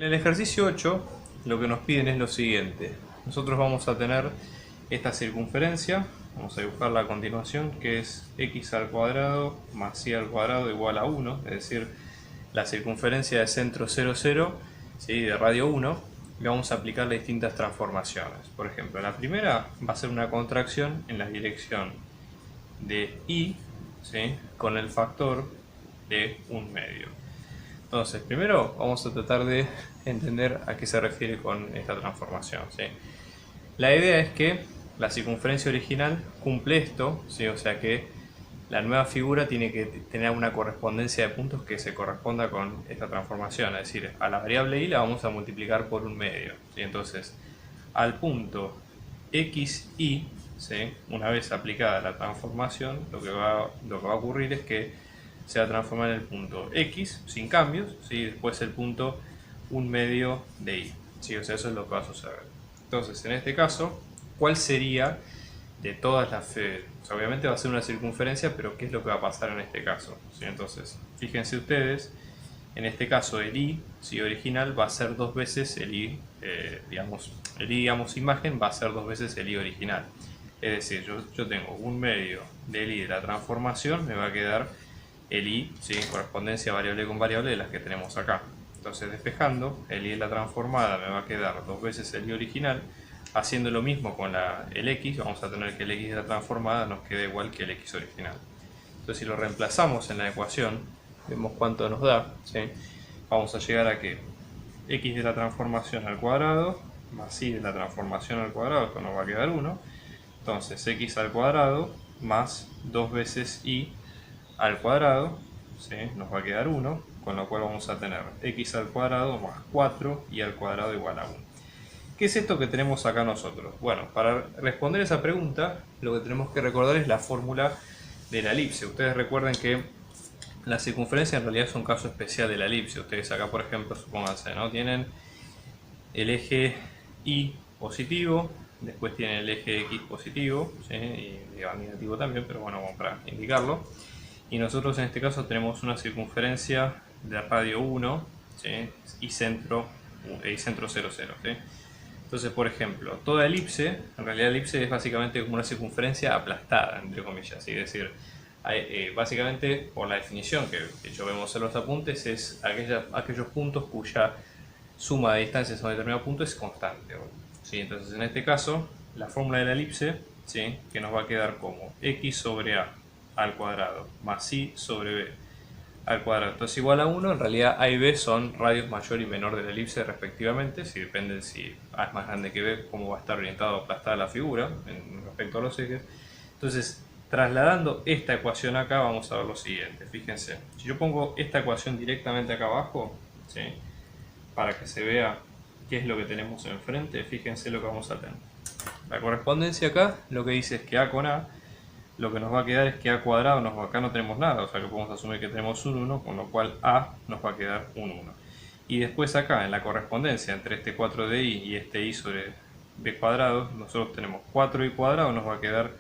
En el ejercicio 8 lo que nos piden es lo siguiente. Nosotros vamos a tener esta circunferencia, vamos a dibujarla a continuación, que es x al cuadrado más y al cuadrado igual a 1, es decir, la circunferencia de centro 0, 0, ¿sí? De radio 1, y vamos a aplicar distintas transformaciones. Por ejemplo, la primera va a ser una contracción en la dirección de y, ¿sí? Con el factor de 1/2. Entonces, primero vamos a tratar de entender a qué se refiere con esta transformación, ¿sí? La idea es que la circunferencia original cumple esto, ¿sí? O sea que la nueva figura tiene que tener una correspondencia de puntos que se corresponda con esta transformación, es decir, a la variable y la vamos a multiplicar por 1/2, ¿sí? Entonces, al punto xy, ¿sí? Una vez aplicada la transformación, lo que va a ocurrir es que se va a transformar en el punto x sin cambios, ¿sí? Después el punto 1/2 de y, ¿sí? O sea, eso es lo que va a suceder. Entonces, en este caso, ¿cuál sería de todas las... O sea, obviamente va a ser una circunferencia, pero ¿qué es lo que va a pasar en este caso? ¿Sí? Entonces, fíjense ustedes, en este caso el i, ¿sí? Original va a ser dos veces el i, digamos, imagen va a ser dos veces el i original. Es decir, yo tengo 1/2 del i de la transformación, me va a quedar el i, ¿sí? Correspondencia variable con variable de las que tenemos acá. Entonces, despejando, el i de la transformada me va a quedar dos veces el i original. Haciendo lo mismo con el x, vamos a tener que el x de la transformada nos quede igual que el x original. Entonces, si lo reemplazamos en la ecuación, vemos cuánto nos da, ¿sí? Vamos a llegar a que x de la transformación al cuadrado más y de la transformación al cuadrado, esto nos va a quedar 1. Entonces, x al cuadrado más 2 veces y al cuadrado, ¿sí? Nos va a quedar 1, con lo cual vamos a tener x al cuadrado más 4 y al cuadrado igual a 1. ¿Qué es esto que tenemos acá nosotros? Bueno, para responder esa pregunta, lo que tenemos que recordar es la fórmula de la elipse. Ustedes recuerden que la circunferencia en realidad es un caso especial de la elipse. Ustedes acá, por ejemplo, supónganse, ¿no? Tienen el eje y positivo, después tienen el eje x positivo, ¿sí? Y negativo también, pero bueno, vamos para indicarlo. Y nosotros en este caso tenemos una circunferencia de radio 1, ¿sí? y centro 0, 0, ¿sí? Entonces, por ejemplo, toda elipse, en realidad elipse es básicamente como una circunferencia aplastada, entre comillas, ¿sí? Es decir, básicamente por la definición que yo vemos en los apuntes es aquellos puntos cuya suma de distancias a un determinado punto es constante, ¿sí? Entonces, en este caso, la fórmula de la elipse, ¿sí? Que nos va a quedar como x sobre a al cuadrado más y sobre b al cuadrado. Entonces igual a 1, en realidad a y b son radios mayor y menor de la elipse respectivamente, si depende si a es más grande que b, cómo va a estar orientada o aplastada la figura en respecto a los ejes. Entonces, trasladando esta ecuación acá, vamos a ver lo siguiente. Fíjense, si yo pongo esta ecuación directamente acá abajo, ¿sí? Para que se vea qué es lo que tenemos enfrente, fíjense lo que vamos a tener. La correspondencia acá lo que dice es que a con a, lo que nos va a quedar es que a cuadrado, acá no tenemos nada, o sea que podemos asumir que tenemos un 1, con lo cual a nos va a quedar un 1. Y después acá, en la correspondencia entre este 4 de i y este i sobre b cuadrado, nosotros tenemos 4i cuadrado, nos va a quedar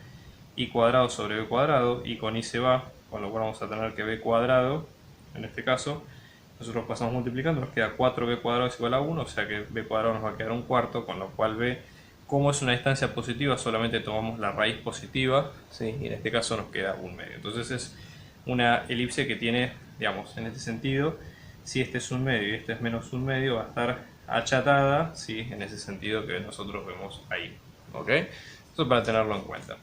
i cuadrado sobre b cuadrado, y con i se va, con lo cual vamos a tener que b cuadrado, en este caso, nosotros pasamos multiplicando, nos queda 4b cuadrado es igual a 1, o sea que b cuadrado nos va a quedar un cuarto, con lo cual b, como es una distancia positiva, solamente tomamos la raíz positiva, ¿sí? Y en este caso nos queda 1/2. Entonces es una elipse que tiene, digamos, en este sentido, si este es 1/2 y este es menos 1/2, va a estar achatada, ¿sí? En ese sentido que nosotros vemos ahí, ¿ok? Esto para tenerlo en cuenta.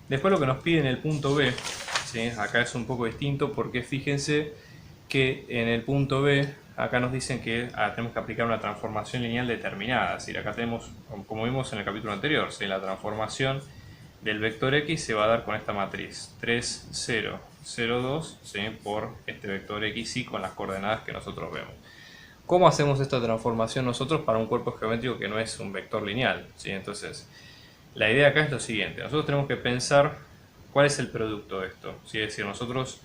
Después lo que nos pide en el punto B, ¿sí? Acá es un poco distinto porque fíjense que en el punto B, acá nos dicen que tenemos que aplicar una transformación lineal determinada. Es decir, acá tenemos, como vimos en el capítulo anterior, ¿sí? La transformación del vector x se va a dar con esta matriz 3, 0, 0, 2, ¿sí? Por este vector xy con las coordenadas que nosotros vemos. ¿Cómo hacemos esta transformación nosotros para un cuerpo geométrico que no es un vector lineal? ¿Sí? Entonces, la idea acá es lo siguiente. Nosotros tenemos que pensar cuál es el producto de esto. ¿Sí? Es decir, nosotros,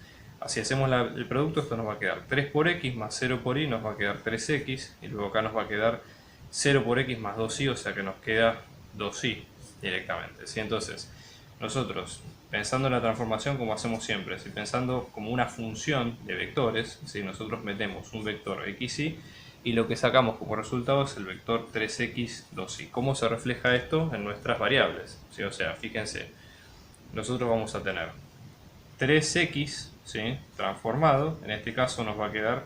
si hacemos el producto, esto nos va a quedar 3 por x más 0 por y, nos va a quedar 3x. Y luego acá nos va a quedar 0 por x más 2y, o sea que nos queda 2y directamente. ¿Sí? Entonces, nosotros pensando en la transformación como hacemos siempre, si pensando como una función de vectores, si nosotros metemos un vector xy y lo que sacamos como resultado es el vector 3x 2y. ¿Cómo se refleja esto en nuestras variables? ¿Sí? O sea, fíjense, nosotros vamos a tener 3x, ¿sí?, transformado, en este caso nos va a quedar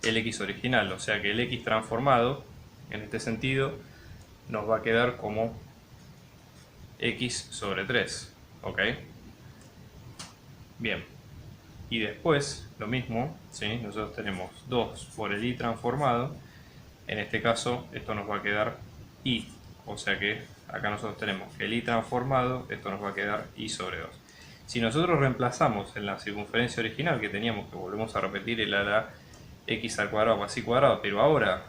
el x original, o sea que el x transformado, en este sentido, nos va a quedar como x sobre 3, ¿ok? Bien, y después, lo mismo, ¿sí?, nosotros tenemos 2 por el y transformado, en este caso esto nos va a quedar y, o sea que acá nosotros tenemos que el y transformado, esto nos va a quedar y sobre 2. Si nosotros reemplazamos en la circunferencia original que teníamos, que volvemos a repetir el a la x al cuadrado más y cuadrado, pero ahora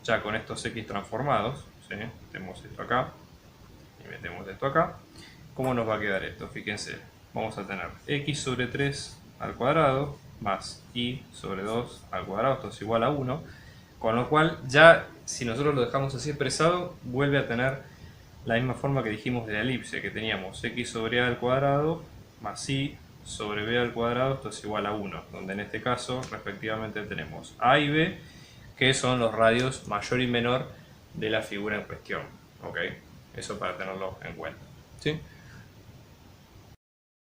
ya con estos x transformados, ¿sí?, metemos esto acá y metemos esto acá, ¿cómo nos va a quedar esto? Fíjense, vamos a tener x sobre 3 al cuadrado más y sobre 2 al cuadrado, esto es igual a 1, con lo cual ya si nosotros lo dejamos así expresado, vuelve a tener la misma forma que dijimos de la elipse, que teníamos x sobre a al cuadrado más y sobre b al cuadrado, esto es igual a 1, donde en este caso respectivamente tenemos a y b, que son los radios mayor y menor de la figura en cuestión, ¿ok? Eso para tenerlo en cuenta, ¿sí?